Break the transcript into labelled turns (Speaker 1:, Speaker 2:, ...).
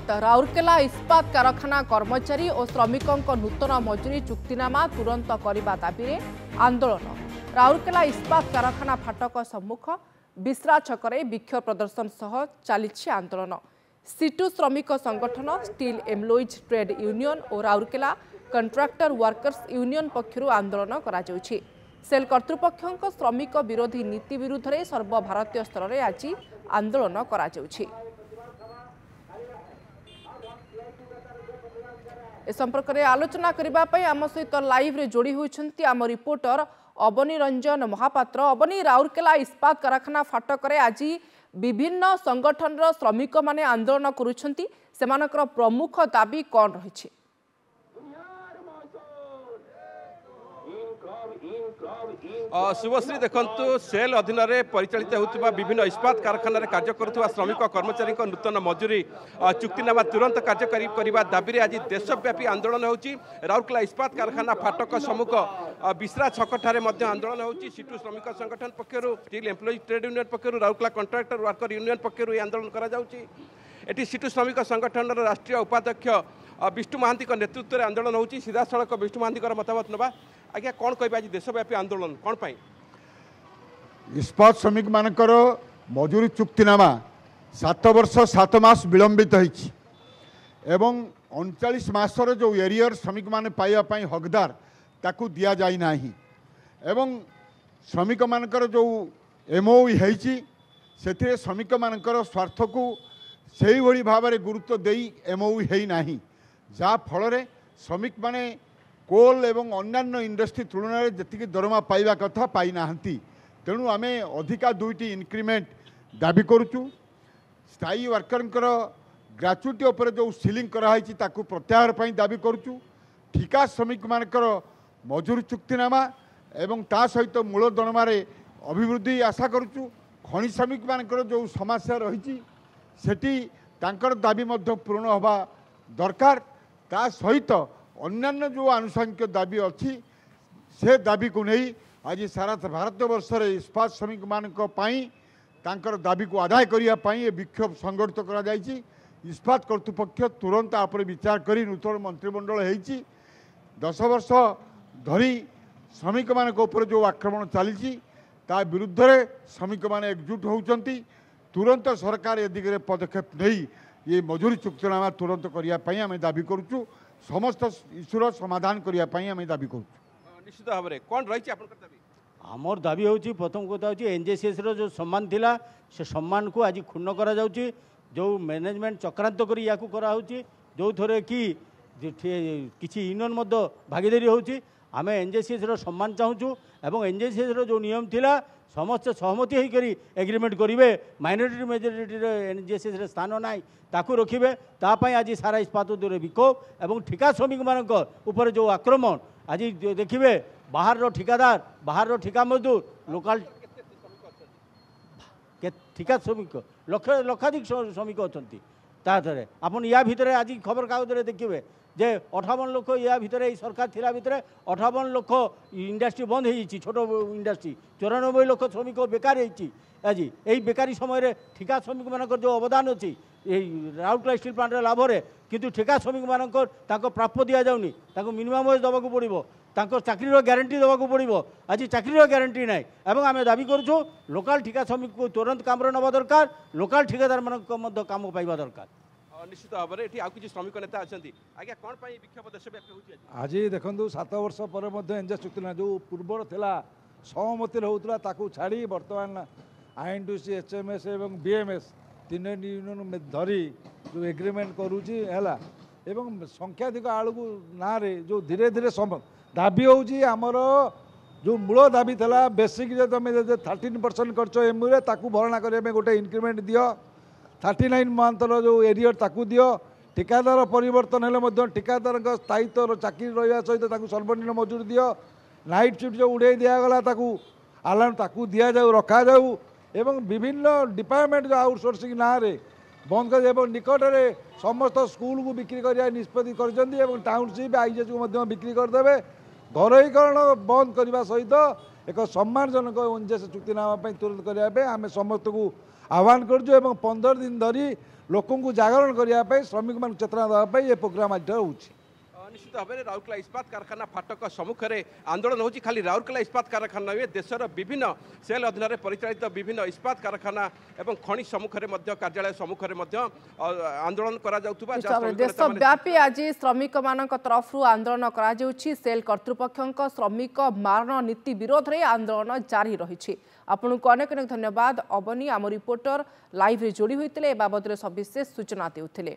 Speaker 1: राउरकेला इस्पात कारखाना कर्मचारी और श्रमिकों नूतन मजूरी चुक्तिनामा तुरंत करने दाबी में आंदोलन। राउरकेला इस्पात कारखाना फाटक सम्मुख बिश्रा छकरे विक्षोभ प्रदर्शन सह चली आंदोलन। सीटू श्रमिक संगठन स्टील एम्प्लॉइज ट्रेड यूनियन और राउरकेला कंट्राक्टर वर्कर्स यूनियन पक्षर आंदोलन करा जाउछि। सेल कर्तृपक्षों श्रमिक विरोधी नीति विरुद्ध में सर्वभारतीय स्तर में आज आंदोलन करा जाउछि। ए संपर्क में आलोचना करने आम सहित लाइव रे जोड़ी होती आम रिपोर्टर अवनी रंजन महापात्र। अवनी, राउरकेला इस्पात कारखाना फाटक आज विभिन्न संगठन श्रमिक माने आंदोलन करुछंती, सेमानकर प्रमुख दाबी कौन रही?
Speaker 2: शुभश्री देखु सेल अधीन में परिचालित होता विभिन्न इस्पात कारखाना कार्य करुवा श्रमिक कर्मचारी नूतन मजूरी चुक्तिनामा तुरंत कार्यकारी करने दाबी में आज देशव्यापी आंदोलन होची। राउरकेला इस्पात कारखाना फाटक सम्मुख बिश्रा छकठारे आंदोलन होची। सीटू श्रमिक संगठन पक्षर स्टील एम्प्लॉइज ट्रेड यूनियन पक्षर राउरकेला कंट्राक्टर वर्कर यूनियन पक्षर आंदोलन करा सीटू श्रमिक संगठन राष्ट्रीय उपाध्यक्ष विष्णु महांती नेतृत्व में आंदोलन होची। सीधा सड़क विष्णु महांती मतामत नवा। आज्ञा कौन कह आज देशव्यापी आंदोलन कौन पाई?
Speaker 3: इस्पात श्रमिक मानकर मजूरी चुक्तिनामा 7 वर्ष 7 मास विलंबित होइछि एवं 39 मासर जो एरियर श्रमिक माने पाइबा हकदार ताकू दिया जाई नाही एवं श्रमिक मानकर जो एमओयू होइछि सेथिरे श्रमिक मानकर स्वार्थ को सही भली भाव में गुरुत्व देई एमओयू हेई नाही, जा फल श्रमिक माने कोल एवं अन्यान्य इंडस्ट्री तुलन जी दरमा पाइबा कथा पाई नाहंती। तेणु आमे अधिका 2टी इनक्रीमेंट दाबी करुचु। स्थायी वर्कर ग्राच्युटी उपर जो सीलिंग कराई ताकू प्रत्याहार पाई दाबी करुचु। ठिका श्रमिक मानकर मजूरी चुक्तिनामा एवं ता सहित मूल दरमारे अभिवृद्धि आशा करुचु। खनि श्रमिक मानकर जो समस्या रही सेठी तांकर दाबी मध्य पूर्ण होबा दरकार। ता सहित अन्यान्य जो आनुषंगिक दाबी अच्छी से दाबी को नहीं आज सारा भारत वर्ष में इस्पात श्रमिक मानकर दाबी को आदाय करने विक्षोभ संगठित करा जायछि। इस्पात कर्तृपक्ष तुरंत आप विचार करी नूतन मंत्रिमंडल होइछि। 10 वर्ष धरी श्रमिक मान जो आक्रमण चली विरुद्ध में श्रमिक मैंने एकजुट होती। तुरंत सरकार ए दिगरे पदक्षेप नहीं ये मजूरी चुक्तिनामा तुरंत करने आम दाबी करुचु। समस्त इश्यूर समाधान करने आम दाबी करुँ।
Speaker 2: निश्चित भाव में कौन रही दाबी?
Speaker 4: आमर दाबी हूँ प्रथम कथा हूँ एनजेसीएस जो सम्मान थिला से सम्मान को आज क्षुण्ण करा जाउची। जो मैनेजमेंट चक्रांत करी या कराऊँच जो थोड़े कि किसी यूनियन भागीदारी होची। आम एनजेसीएस सम्मान चाहूँ एवं एनजेसीएस जो नियम थिला समस्त सहमति होकर एग्रीमेंट करेंगे। माइनॉरिटी मेजोरिटी एनजेसीएस स्थान ना ताकू रखिए। तापाई आज सारा इस्पात उद्योग विक्षोभ एवं ठिका श्रमिक मान ऊपर जो आक्रमण आज देखिए बाहर ठिकादार बाहर ठिका मजदूर लोकाल ठिका श्रमिक लक्षाधिक श्रमिक अच्छा आप या भितर आज खबर कागज देखिए जे 58 लोक या भितर सरकार थिला भितर 58 लोक इंडस्ट्री बंद हो छोट इंडस्ट्री 94 लोक श्रमिक बेकार होती। आज यही बेकारी समय ठिका श्रमिक मान जो अवदान अच्छी राउरकेला स्टील प्लांट लाभ है किंतु ठिका श्रमिक मान प्राप्य दि जाऊनी मिनिमम वेज दवाक पड़ो चाकरी ग्यारंटी दवाक पड़ो। आज चाकरी ग्यारंटी ना एवं आम दाबी करूँ लोकाल ठिका श्रमिक को तुरंत काम नवा दरकार लोकाल ठिकादार मान काम पाइबा दरकार।
Speaker 2: निश्चित भाव में ये किसी श्रमिक नेता अच्छा आज्ञा कौन विक्षोभ देशव्यापी होती
Speaker 5: आज देखो 7 वर्ष पर एनजेस चुक्तिना जो पूर्वर थिला सहमति होता ताकू छाड़ी बर्तमान आईएनटीसी एचएमएस एवं बीएमएस 3 यूनियन धरी जो एग्रीमेंट करुँची है एवं संख्याधिक आड़ को ना जो धीरे धीरे दाबी होमर जो मूल दाबी था बेसिक तुम 13% खर्च एमयूरे ताकू भरणा करने गोटे इनक्रीमेंट दियो 39 मंथर जो एरियर ताकू दियो। ठिकादार परिवर्तन हेले ठिकादार स्थायित्व चाकरी रहा सहित सर्वनिम्न मजूरी दियो। नाइट शिफ्ट जो उड़े दिगला आलार्म ताकू दि जाऊ रखा जाऊ एवं विभिन्न डिपार्टमेंट जो आउटसोर्सिंग ना बंद कर निकट में समस्त स्कूल को बिक्री करने निष्पत्ति कर टाउनशिप आईजेस को बिक्री करदे। घरोईकरण बंद करने सहित एक सम्मानजनक एनजेस चुक्तिनामा तुरंत करने आम समस्त को आह्वान कर 15 दिन धरी ଲୋକଙ୍କୁ ଜାଗରଣ କରିବା ପାଇଁ ଶ୍ରମିକମାନଙ୍କୁ ଚେତନା ଦେବା ପାଇଁ ଏ ପ୍ରୋଗ୍ରାମ ଆଜି ହେଉଛି।
Speaker 2: निश्चित भाव में राउरकेला इस्पात कारखाना फाटक सम्मुखें आंदोलन होची खाली राउरकेला इस्पात कारखाना नुहे देशर विभिन्न सेल अधीन परिचालित विभिन्न इस्पात कारखाना एवं खनि सम्मुखें कार्यालय सम्मुखें आंदोलन
Speaker 1: देशव्यापी आज श्रमिक मान तरफ आंदोलन सेल कर्तृपक्ष श्रमिक मारण नीति विरोध में आंदोलन जारी रही। आपन को अनेक अनेक धन्यवाद अबनी आम रिपोर्टर लाइव जोड़ी होते बाबद सविशेष सूचना देउथिले।